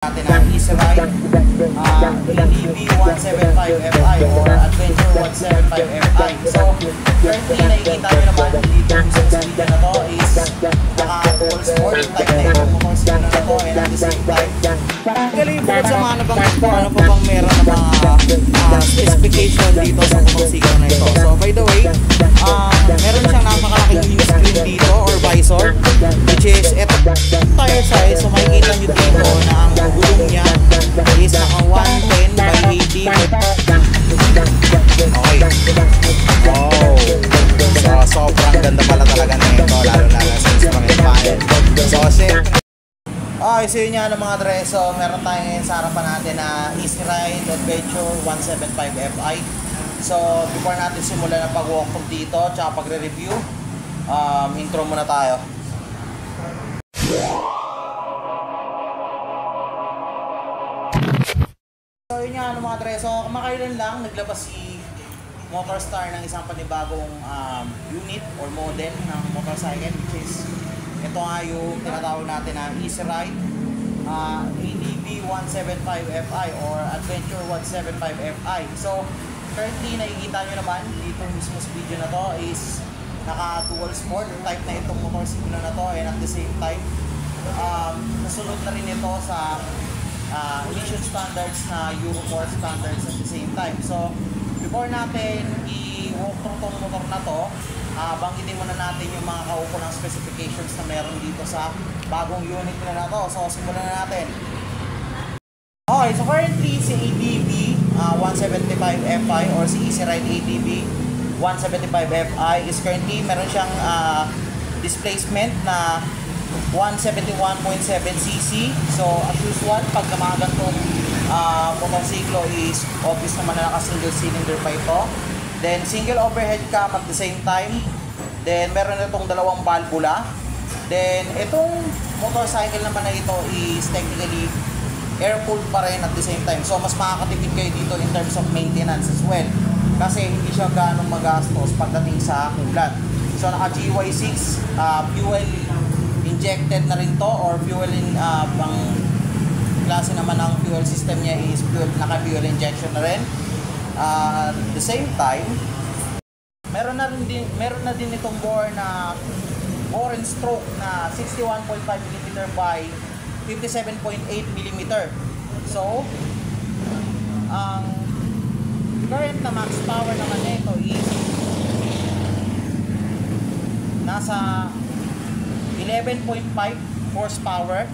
natin ang Easy Ride ADB 175Fi or Adventure 175Fi. So currently nakikita nyo naman dito sa video na to is naka-full sport type na yung motorcycle na to, and at the same time bukod sa mga nabanggit ko, ano pa bang meron na mga specification dito sa motorcycle na ito. So by the way, meron siyang napakalaking windscreen dito or visor, which is ito tire size. So makikita nyo dito na ang gulong niya is naka 110 by 80. Okay. Wow. So sobrang ganda pala talaga na ito, lalo sa instrument panel. So okay, so yun nga mga dre. So meron tayo ngayon sa harapan natin na Easy Ride Adventure 175Fi. So before natin simulan ang pag-walkthrough dito tsaka pagre-review, intro muna tayo. So yun nga mga dre. So kamakailan lang naglabas si Motorstar ng isang panibagong unit or model ng motorcycle, which is ito nga yung tinatawag natin na Easy Ride ADB 175Fi or Adventure 175Fi. So currently nakikita nyo naman dito mismo sa video na to is naka dual sport type na itong motorcycle na to, and at the same time nasunod na rin ito sa emission standards na Euro 4 standards at the same time. So before natin i-walk through tong motor na to, banggitin muna natin yung mga kaukulang specifications na meron dito sa bagong unit na to. So simulan na natin. Okay, so currently si ADB 175Fi or si Easy Ride ADB 175Fi is currently meron siyang displacement na 171.7cc. So as usual, pag namagan tong motorsiklo is obvious naman na naka single cylinder pa ito. Then single overhead cam at the same time. Then meron na itong dalawang valvula. Then itong motorcycle naman na ito is technically air-cooled pa rin at the same time. So mas makakatipid kayo dito in terms of maintenance as well, kasi hindi siya ganong magastos pagdating sa coolant. So naka GY6 fuel injected na rin to, or fuel in pang klase naman ng fuel system niya is naka fuel injection na rin. At the same time, meron na din itong bore na bore and stroke na 61.5mm by 57.8mm. So ang current na max power naman nito is nasa 11.5 horsepower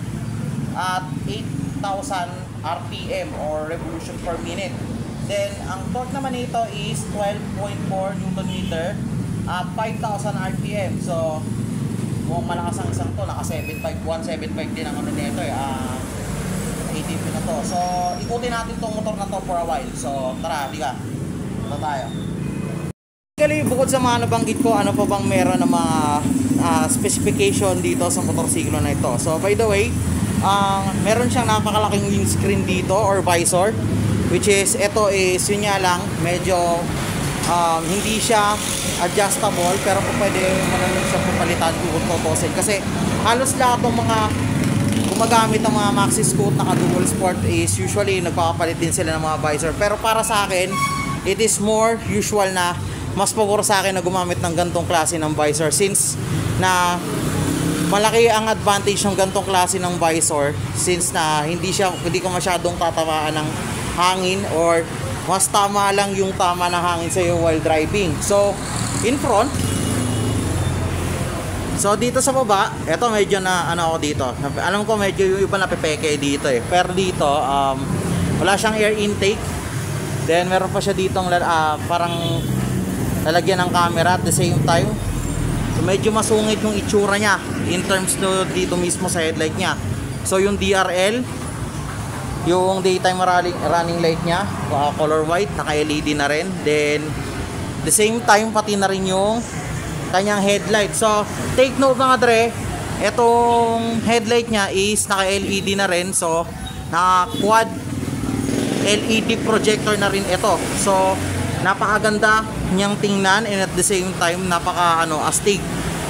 at 8,000 RPM or revolution per minute. Then ang torque naman nito is 12.4 Nm at 5,000 RPM. So mukhang malakas ang isang to, naka 175 din ang ano nito ADB na to. So ikutin natin tong motor na to for a while. So tara, halika. Ito tayo. Bukod sa mga nabanggit ko, ano pa bang meron ng mga specification dito sa motorsiklo na ito. So by the way, meron siyang napakalaking windscreen dito or visor, which is ito is yun nga lang medyo hindi siya adjustable, pero kung pwede mo naman siya papalitan kung tutusin, kasi halos lahat ng mga gumagamit ng mga maxi scoot naka dual sport is usually nagpapapalit din sila ng mga visor. Pero para sa akin, it is more usual na mas paguro sa akin na gumamit ng gantong klase ng visor, since na malaki ang advantage ng gantong klase ng visor, since na hindi ko masyadong tatamaan ng hangin, or mas tama lang yung tama ng hangin sa iyo while driving. So in front, so dito sa baba, eto medyo na ano ako dito, alam ko medyo yung iba napepeke dito pero dito wala siyang air intake. Then meron pa siya ditong parang lalagyan ng camera at the same time. So medyo masungit yung itsura niya in terms to dito mismo sa headlight niya. So yung DRL, yung daytime running light niya, color white, naka LED na rin. Then the same time pati na rin yung kanyang headlight. So take note mga dre, etong headlight niya is naka LED na rin. So naka quad LED projector na rin ito. So napakaganda niyang tingnan, and at the same time napaka astig,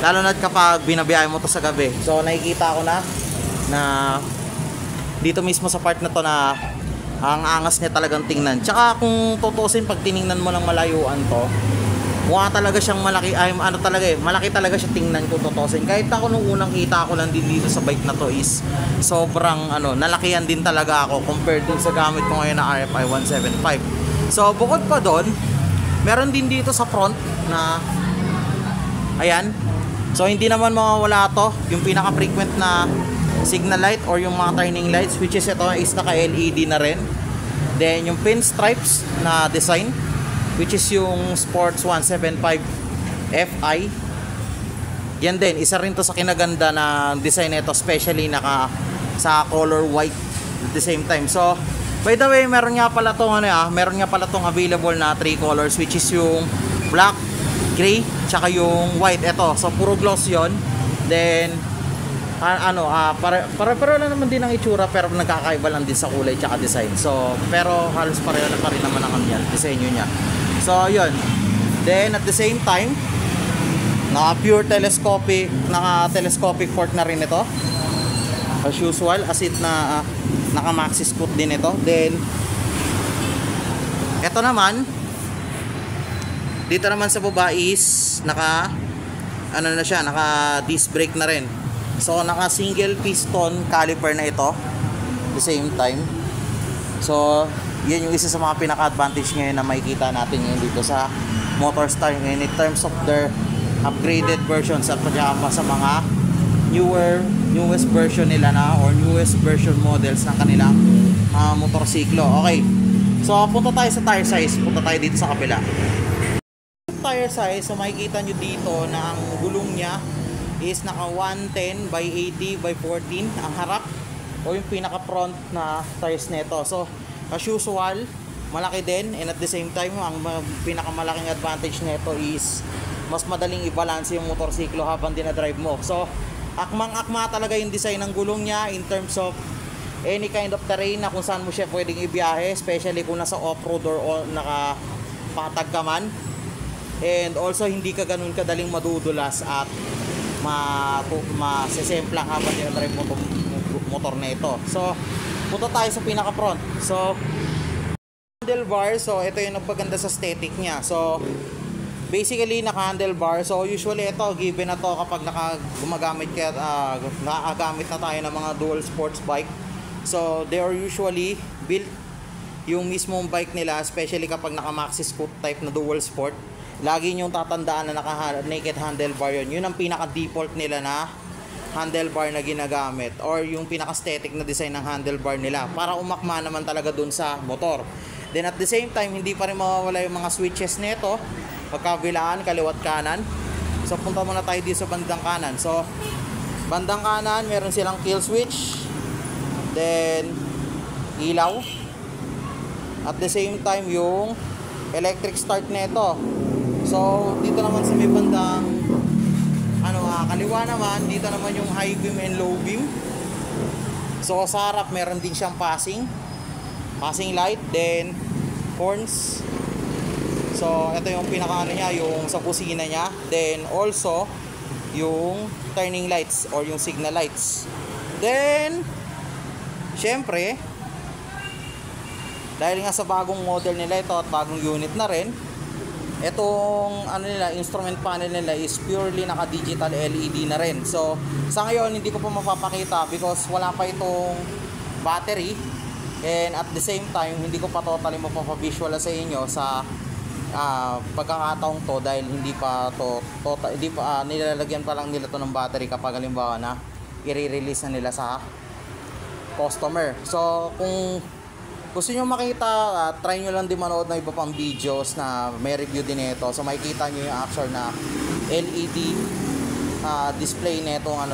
lalo na kapag binabiyahe mo to sa gabi. So nakikita ko na dito mismo sa part na to na ang angas niya talagang tingnan. Tsaka kung tutusin, pag tiningnan mo ng malayuan to, mukha talaga siyang malaki, ay ano talaga eh, malaki talaga siya tingnan kung tutusin. Kahit ako nung unang kita ko lang din dito sa bike na to is sobrang ano, nalakihan din talaga ako compared dun sa gamit ko ngayon na RFI 175. So bukod pa doon, meron din dito sa front na ayan. So hindi naman mawawala to, yung pinaka frequent na signal light or yung mga turning lights, which is ito is naka LED na rin. Then yung pinstripes na design, which is yung Sports 175 Fi. Yan din, isa rin to sa kinaganda na design nito, especially naka sa color white at the same time. So by the way, meron nga pala tong available na 3 colors, which is yung black, gray, tsaka yung white. Ito, so puro gloss yon. Then para lang naman din ang itsura, pero nagkakaiba lang din sa kulay tsaka design. So pero halos pareho na pa rin naman ang disenyo niya. So yun. Then at the same time, naka telescopic port na rin ito. As usual, as it na naka maxi scoot din ito. Then ito naman, dito naman sa baba is naka disc brake na rin. So naka single piston caliper na ito at the same time. So yun yung isa sa mga pinaka-advantage ngayon na makikita natin ngayon dito sa Motorstar ngayon in terms of their upgraded versions at pagkakama sa mga newest version nila na or newest version models ng kanilang motorsiklo. Okay, so punta tayo sa tire size. Punta tayo dito sa kabila. Tire size, so makikita nyo dito na ang gulong nya is naka 110 by 80 by 14 ang harap o yung pinaka front na tires nito. So as usual, malaki din, and at the same time ang pinakamalaking advantage nito is mas madaling i-balance yung motorsiklo habang dinadrive mo. So akmang-akma talaga yung design ng gulong niya in terms of any kind of terrain na kung saan mo siya pwedeng ibiyahe, especially kung nasa off-road or nakapatag ka man. And also hindi ka ganun kadaling madudulas at masesemplang habang dinadrive mo itong motor na ito. So punta tayo sa pinaka front. So handlebar, so ito yung nagpaganda sa aesthetic niya. So basically naka handlebar, so usually ito given na to kapag gumagamit nakagamit na tayo ng mga dual sports bike. So they are usually built yung mismong bike nila, especially kapag naka maxi scoot type na dual sport, lagi nyong tatandaan na naka naked handlebar yun ang pinaka default nila na handlebar na ginagamit or yung pinaka aesthetic na design ng handlebar nila para umakma naman talaga dun sa motor. Then at the same time, hindi pa rin mawawala yung mga switches nito, pagkabilaan, kaliwat kanan. So punta muna tayo dito sa bandang kanan. So bandang kanan, meron silang kill switch, then ilaw, at the same time yung electric start nito. So dito naman sa may bandang kaliwa naman, dito naman yung high beam and low beam. So sa harap meron din siyang passing light, then horns. So ito yung pinaka niya, yung sa kusina niya. Then also yung turning lights or yung signal lights. Then syempre, dahil nga sa bagong model nila ito at bagong unit na rin, etong instrument panel nila is purely naka digital LED na rin. So sa ngayon hindi ko pa mapapakita because wala pa itong battery, and at the same time hindi ko pa totally mapapavisual sa inyo sa pagkakataong to dahil hindi pa nilalagyan pa lang nila to ng battery kapag halimbawa na i-release na nila sa customer. So kung gusto nyo makita, try nyo lang din manood ng iba pang videos na may review din ito. So makikita nyo yung actual na LED display netong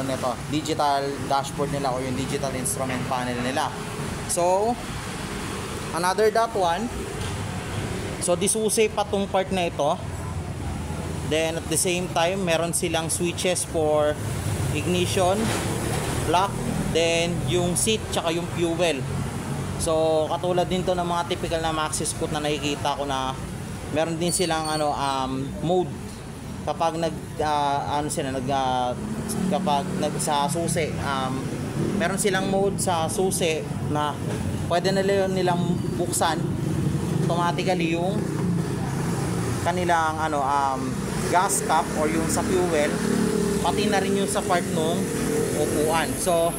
digital dashboard nila o yung digital instrument panel nila. So another that one, so disuse pa tong part na ito. Then at the same time, meron silang switches for ignition, lock, then yung seat tsaka yung fuel. So katulad din to ng mga typical na maxi scoot na nakikita ko na meron din silang mode kapag kapag sa susi, meron silang mode sa susi na pwede nilang buksan automatically yung kanilang gas cap or yung sa fuel, pati na rin yung sa part nung upuan. So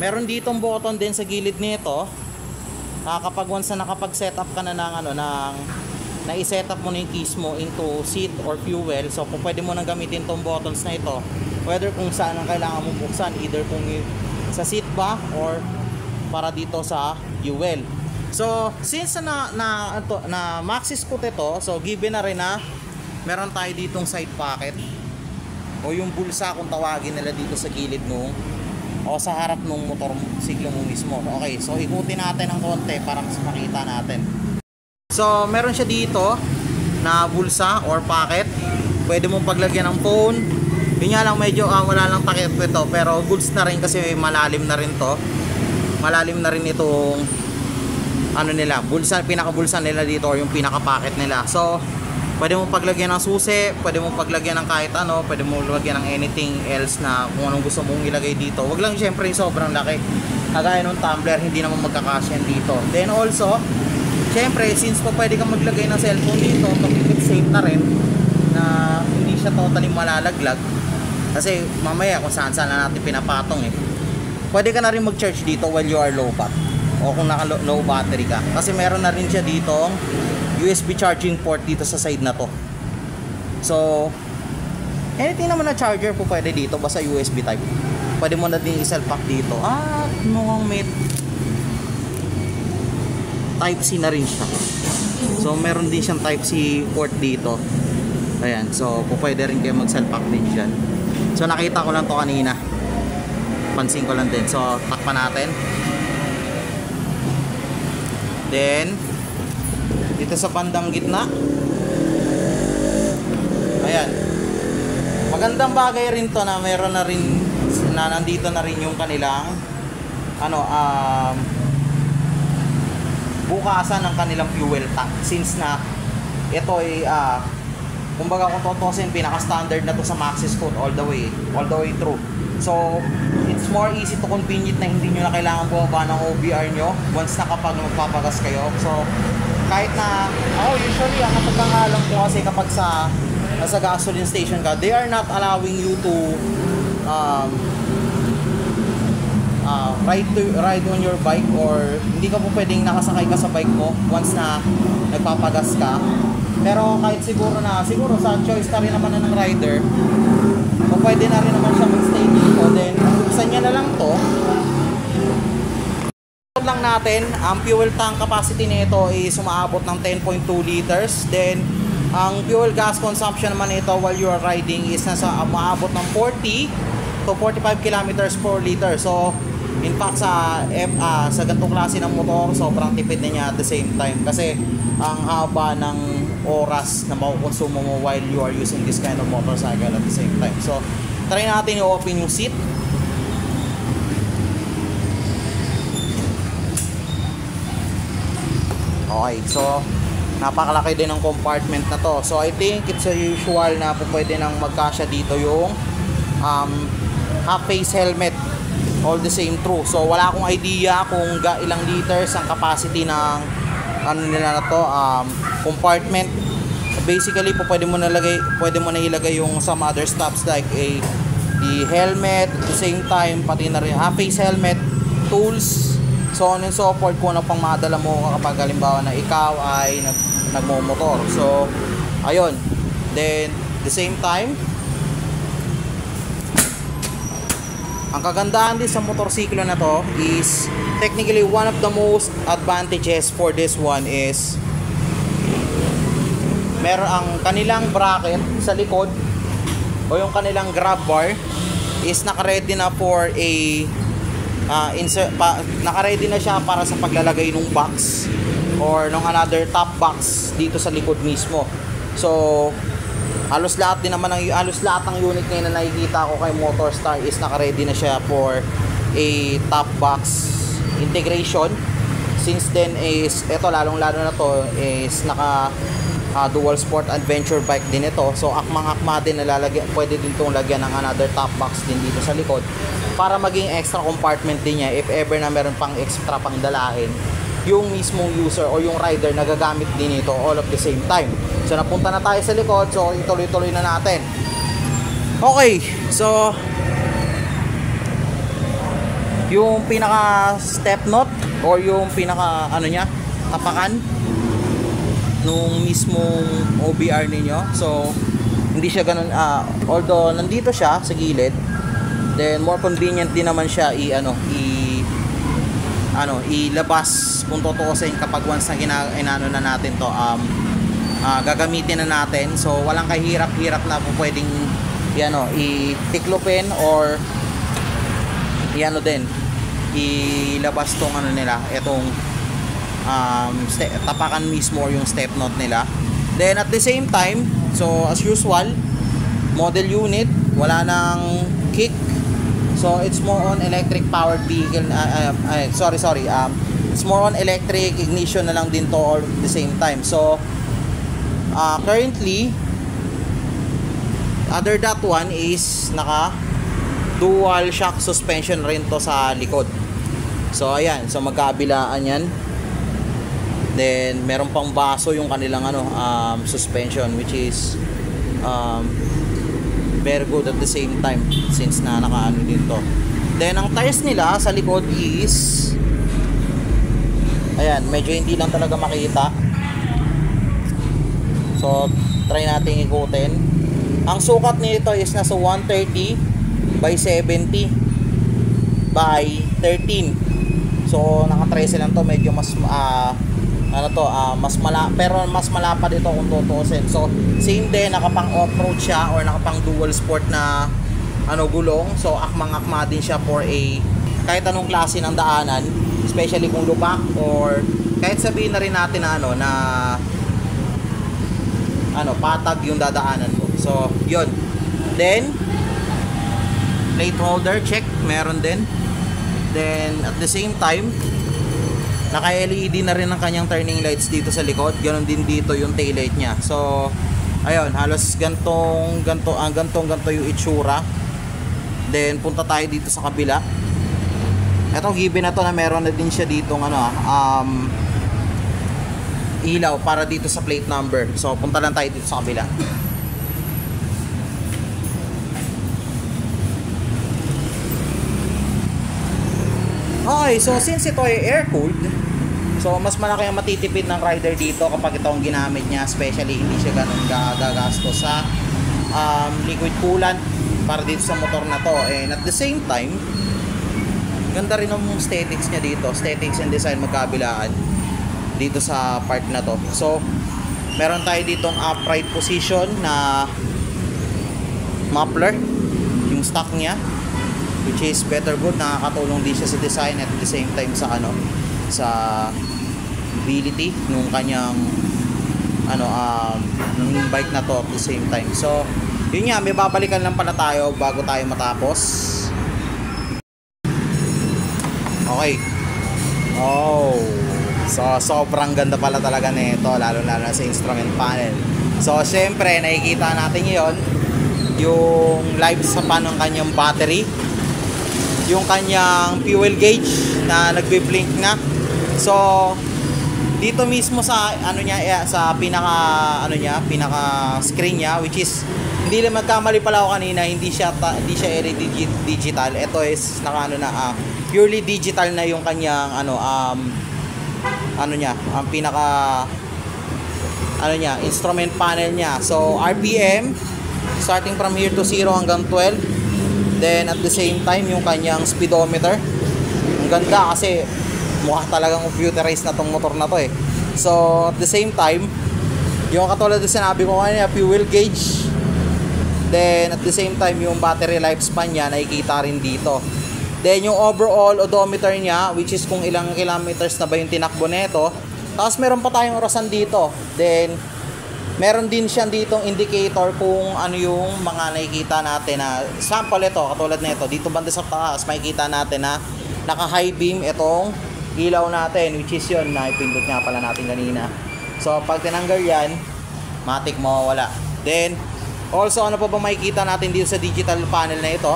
meron ditong button din sa gilid nito, kapag once na nakapag-setup ka na ng na-i-setup mo na yung keys mo into seat or fuel, so kung pwede mo nang gamitin tong buttons na ito, whether kung saan ang kailangan mong buksan, either kung sa seat ba or para dito sa fuel. So since na maxi scoot ito, so given na rin na meron tayo ditong side pocket o yung bulsa kung tawagin nila dito sa gilid nung o sa harap nung motor siklo mo mismo. Okay, so ikutin natin ng konti para mas makita natin. So meron siya dito na bulsa or pocket, pwede mong paglagyan ng phone. Yun nga lang, medyo wala lang takip ito, pero goods na rin kasi malalim na rin to. Malalim na rin itong nila, bulsa, pinaka-bulsa nila dito or yung pinaka-pocket nila. So pwede mong paglagyan ng susi, pwede mong paglagyan ng kahit ano, pwede mong lagyan ng anything else na kung anong gusto mong ilagay dito. Wag lang syempre yung sobrang laki, kagaya ng tumbler, hindi naman magkakasya dito. Then also syempre, since pwede kang maglagay ng cellphone dito, to keep it safe na rin na hindi siya totally malalaglag, kasi mamaya kung saan na natin pinapatong pwede ka na rin mag-charge dito while you are low bat o kung naka low battery ka, kasi meron na rin siya dito USB charging port dito sa side na to. So anything naman na charger po pwede dito, basta USB type. Pwede mo na din i-self-pack dito at mukhang may Type-C na rin siya. So meron din siyang Type-C port dito. Ayan, so pwede rin kayo mag-self-pack din dyan. So nakita ko lang to kanina, pansin ko lang din. So takpan natin. Then dito sa bandang gitna, ayan, magandang bagay rin to na meron na rin na nandito na rin yung kanilang bukasan ng kanilang fuel tank, since na ito ay kumbaga kung tutusin, pinaka-standard na to sa maxi scoot all the way through. So it's more easy to convenient na hindi nyo na kailangan bumaba ng OBR nyo once na kapag magpapagas kayo. So kahit na usually ang pagkangalan ko kasi kapag sa gasoline station ka, they are not allowing you to ride on your bike, or hindi ka po pwedeng nakasakay ka sa bike mo once na nagpapagas ka. Pero kahit siguro sa choice na rin naman ng rider, o pwede na rin naman siya mag-stay dito, then buksan niya na lang to. Lang natin, ang fuel tank capacity nito is umaabot ng 10.2 liters. Then ang fuel gas consumption naman nito while you are riding is nasa umaabot ng 40 to 45 kilometers per liter. So in fact sa ganitong klase ng motor, sobrang tipid na niya at the same time, kasi ang haba ng oras na makukonsumo mo while you are using this kind of motorcycle at the same time. So try natin i-open yung seat. Okay, so napakalaki din ng compartment na to. So I think it's a usual na po pwede nang magkasya dito yung half face helmet, all the same through. So wala akong idea kung ilang liters ang capacity ng nila na to, compartment. Basically po pwede mo na ilagay yung some other stuffs like the helmet, at the same time pati na rin half face helmet, tools, so on and so forth, kung ano pang madala mo kapag halimbawa na ikaw ay nagmomotor. So ayun, then the same time, ang kagandahan din sa motorsiklo na to is technically one of the most advantages for this one is meron ang kanilang bracket sa likod o yung kanilang grab bar is naka-ready na for a naka-ready na siya para sa paglalagay ng box or ng another top box dito sa likod mismo. So halos lahat ng unit ngayon na nakikita ko kay Motorstar is naka-ready na siya for a top box integration. Since then is ito, lalong na to is naka dual sport adventure bike din ito. So akmang-akma din na pwede din itong lagyan ng another top box din dito sa likod. para maging extra compartment din niya if ever na meron pang extra pang dalahin yung mismong user o yung rider na gagamit din ito all of the same time. So napunta na tayo sa likod, so ituloy-tuloy na natin. Okay, so yung pinaka step knot or yung pinaka ano niya, tapakan nung mismong OBR ninyo. So hindi siya ganun, although nandito siya sa gilid, then more convenient din naman siya ilabas kung tutuusin kapag once na inano na natin to, gagamitin na natin. So walang kahirap-hirap na po pwedeng itiklopin or ilabas tong ano nila, itong tapakan mismo or yung step knot nila. Then at the same time, so as usual, model unit, wala nang kick. So it's more on electric powered vehicle. It's more on electric ignition na lang din to all at the same time. So currently, other that one is naka dual shock suspension rin to sa likod. So ayan, so magkabilaan yan. Then meron pang baso yung kanilang suspension, which is very good at the same time since na nakaano din to. Then ang tires nila sa likod is ayan, medyo hindi lang talaga makita. So try natin ikutin. Ang sukat nito is nasa 130 by 70 by 13. So naka-13 lang to, medyo mas pero mas malapad ito kung tutuusin. So same din, nakapang off-road siya or nakapang dual sport na gulong. So akmang-akma din siya for kahit anong klase ng daanan, especially kung lubak or kahit sabihin na rin natin na patag yung dadaanan mo. So yun. Then plate holder check, meron din. Then at the same time, naka-LED na rin ang kanyang turning lights dito sa likod. Ganon din dito yung taillight niya. So ayun, halos ganto yung itsura. Then punta tayo dito sa kabila. Etong given na to na meron na din siya dito ilaw para dito sa plate number. So punta lang tayo dito sa kabila. Okay, so since ito ay air-cooled, so mas malaki ang matitipid ng rider dito kapag ito ang ginamit niya, especially hindi siya ganun gagasto sa liquid coolant para dito sa motor na to. And at the same time, ganda rin ang aesthetics niya dito, aesthetics and design magkabilaan dito sa part na to. So meron tayo ditong upright position na muffler, yung stock niya, which is better good, nakakatulong din siya sa design at the same time sa sa ability nung kanyang nung bike na to at the same time. So yun nga, may babalikan lang pala tayo bago tayo matapos. Okay. Oh, so sobrang ganda pala talaga nito, lalo na sa instrument panel. So syempre nakikita natin yon, yung live span ng kanyang battery, yung kanyang fuel gauge na nagbe-blink na. So dito mismo sa sa pinaka screen niya, which is hindi lang magkamali pala ako kanina, hindi siya digital. Ito is purely digital na yung kanyang ang pinaka instrument panel niya. So RPM starting from here to 0 hanggang 12. Then at the same time, yung kanyang speedometer, ang ganda kasi mukha talagang computerized na tong motor na to eh. So at the same time, yung katulad na sinabi ko kanina, fuel gauge. Then at the same time, yung battery lifespan niya nakikita rin dito. Then yung overall odometer niya, which is kung ilang kilometers na ba yung tinakbo nito. Tapos meron pa tayong orasan dito. Then meron din siya ditong indicator kung ano yung mga nakikita natin na sample ito, katulad nito dito banda sa taas, makikita natin na naka high beam itong ilaw natin, which is yun na ipindot nga pala natin kanina. So pag tinanggal yan, matik mawawala. Then also ano pa ba makikita natin dito sa digital panel na ito?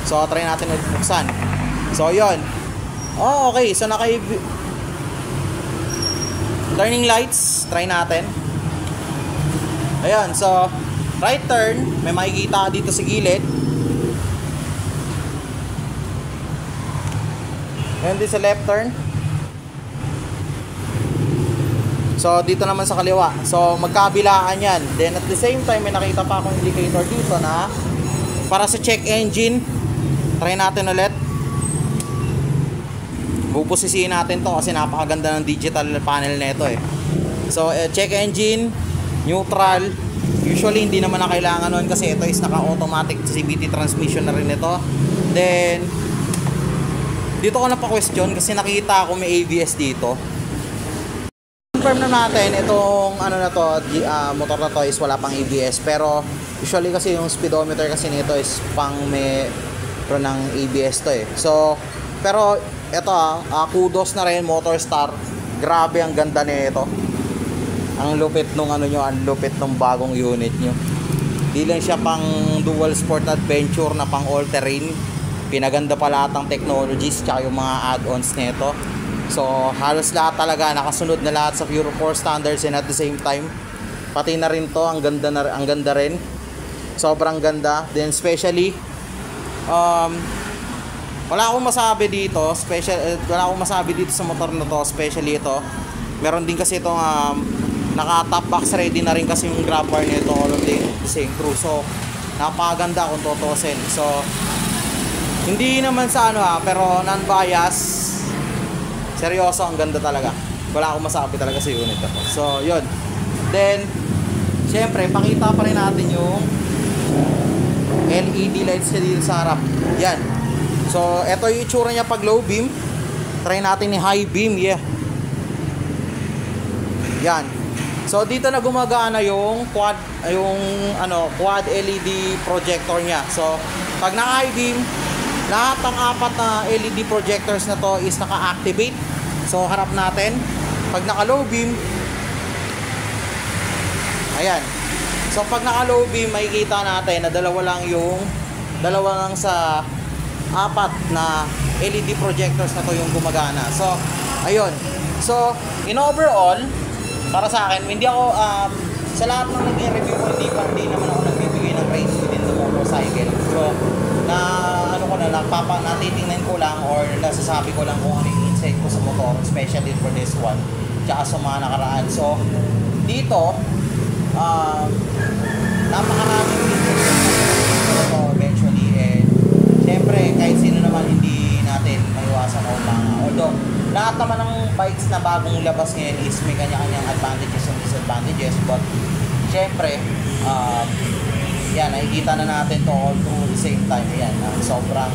So try natin ulit buksan. So yun. Oh, okay. So turning lights, try natin. Ayan, so right turn, may makikita dito sa gilid. Ayan din sa left turn. So dito naman sa kaliwa. So magkabilaan yan. Then at the same time, may nakita pa akong indicator dito na para sa check engine. Try natin ulit. Bubusisiin natin to kasi napakaganda ng digital panel nito eh. So check engine, neutral. Usually hindi naman na kailangan nun kasi ito is naka-automatic CVT transmission na rin ito. Then dito ko na pa-question kasi nakita ako may ABS dito. Confirm na natin itong ano na to, motor na to is wala pang ABS, pero usually kasi yung speedometer kasi nito is pang may ng ABS to eh. So pero ito kudos na rin Motorstar. Grabe ang ganda nito. Ang lupit nung ano nyo, ang lupit nung bagong unit nyo. Di lang siya pang dual sport adventure na pang all terrain. Pinaganda pa lahat ng technologies tsaka yung mga add-ons nito. So halos lahat talaga nakasunod na lahat sa Euro 4 standards, and at the same time pati na rin to ang ganda rin. Sobrang ganda. Then especially wala akong masabi dito, wala akong masabi dito sa motor na to, especially ito. Meron din kasi itong naka top box ready na rin kasi yung grab bar nito, all of the same crew. So napakaganda kung tutusin. So hindi naman sa ano pero non-bias. Seryoso, ang ganda talaga. Wala akong masabi talaga sa unit ito. So yun. Then syempre pakita pa rin natin yung LED lights niya dito sa harap. Yan. So ito yung itsura niya pag low beam. Try natin ni high beam. Yeah. Yan. So dito na gumagana yung quad LED projector niya. So pag na high beam, lahat ng apat na LED projectors na to is naka-activate. So harap natin. Pag naka low beam, ayan. So pag naka low beam, makikita natin na dalawa lang sa apat na LED projectors na to yung gumagana. So ayun. So in overall, para sa akin, hindi ako sa lahat ng naging review ko, hindi naman ako nagbibigay ng rates within the motorcycle. So natitingnan ko lang or nasasabi ko lang kung ano yung insight ko sa motor, especially for this one tsaka sa mga nakaraan. So dito napakaraming ito eventually, and syempre kahit sino naman hindi natin maiwasan o although lahat naman ng bikes na bagong labas ngayon is may kanya-kanyang advantages and disadvantages, but syempre yan, nakikita na natin to all through the same time. Ayan, sobrang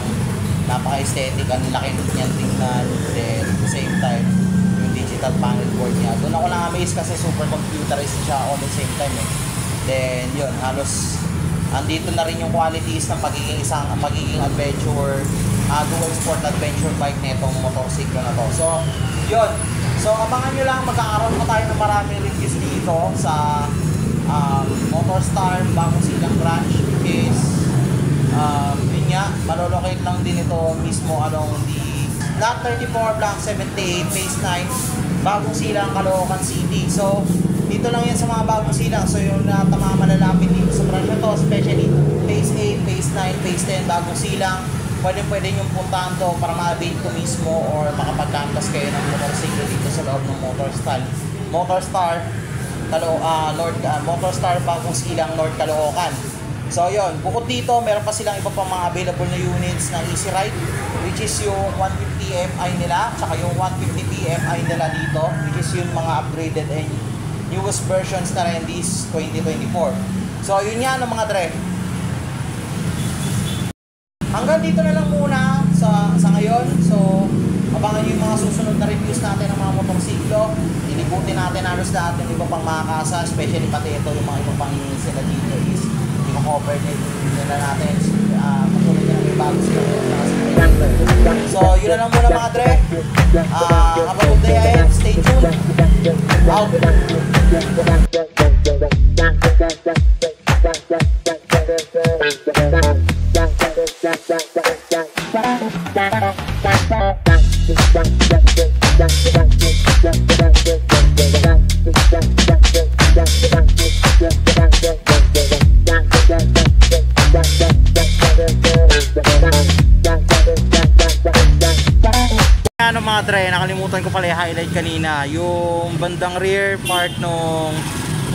napaka-aesthetic, ang laki niyan tingnan, then at the same time yung digital panel board niya. Doon ako na-amaze kasi super computerized siya all the same time eh. Then yun, halos andito na rin yung qualities ng pagiging adventure, dual sport adventure bike na itong motorsiklo na to. So yun, so abangan nyo lang, magkakaroon pa tayo ng maraming reviews dito sa Motorstar bagong silang branch, which is yun nga, malolocate lang din ito mismo along the Lot 34, Block 78, Phase 9, bagong silang Caloocan City. So dito lang yan sa mga bagong silang. So yung malalapit dito sa branch na to, especially Phase 8, Phase 9, Phase 10, bagong silang, pwede yung puntahan to para ma-avail ko mismo or makapag-campus kayo ng motorsiklo dito sa loob ng Motorstar Motorstar bagong silang North Caloocan. So yun, bukod dito meron pa silang iba pang mga available na units ng Easy Ride, which is yung 150 Fi nila tsaka yung 150 PFI nila dito, which is yung mga upgraded and newest versions na rin this 2024. So yun yan mga dre, hanggang dito na lang muna sa ngayon. So abangan nyo yung mga susunod na reviews natin ng mga motorsiklo. Inibutin natin halos lahat yung iba pang mga kasa, especially pati ito yung mga iba pang sila dito is i-cover nila natin. Patuloy na may bago sila. So yun na lang muna mga dre. Have a good day ahead. Stay tuned. Out. mga dre, nakalimutan ko pala i-highlight kanina yung bandang rear part ng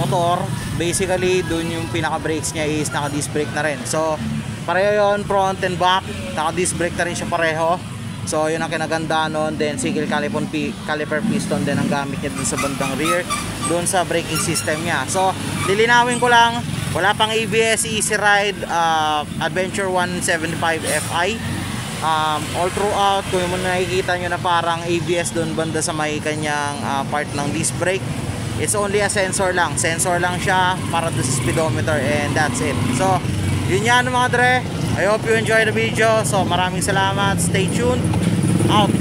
motor. Basically dun yung pinaka brakes niya is naka disc brake na rin. So pareho yon, front and back, naka disc brake na rin siya pareho. So yun ang kinaganda nun. Then single caliper piston din ang gamit niya dun sa bandang rear, dun sa braking system niya. So lilinawin ko lang, wala pang ABS, easy ride, Adventure 175 Fi. All throughout, kung mo nakikita nyo na parang ABS dun banda sa may kanyang part ng disc brake, it's only a sensor lang siya para sa speedometer, and that's it. So yun yan mga dre, I hope you enjoy the video. So maraming salamat, stay tuned, out.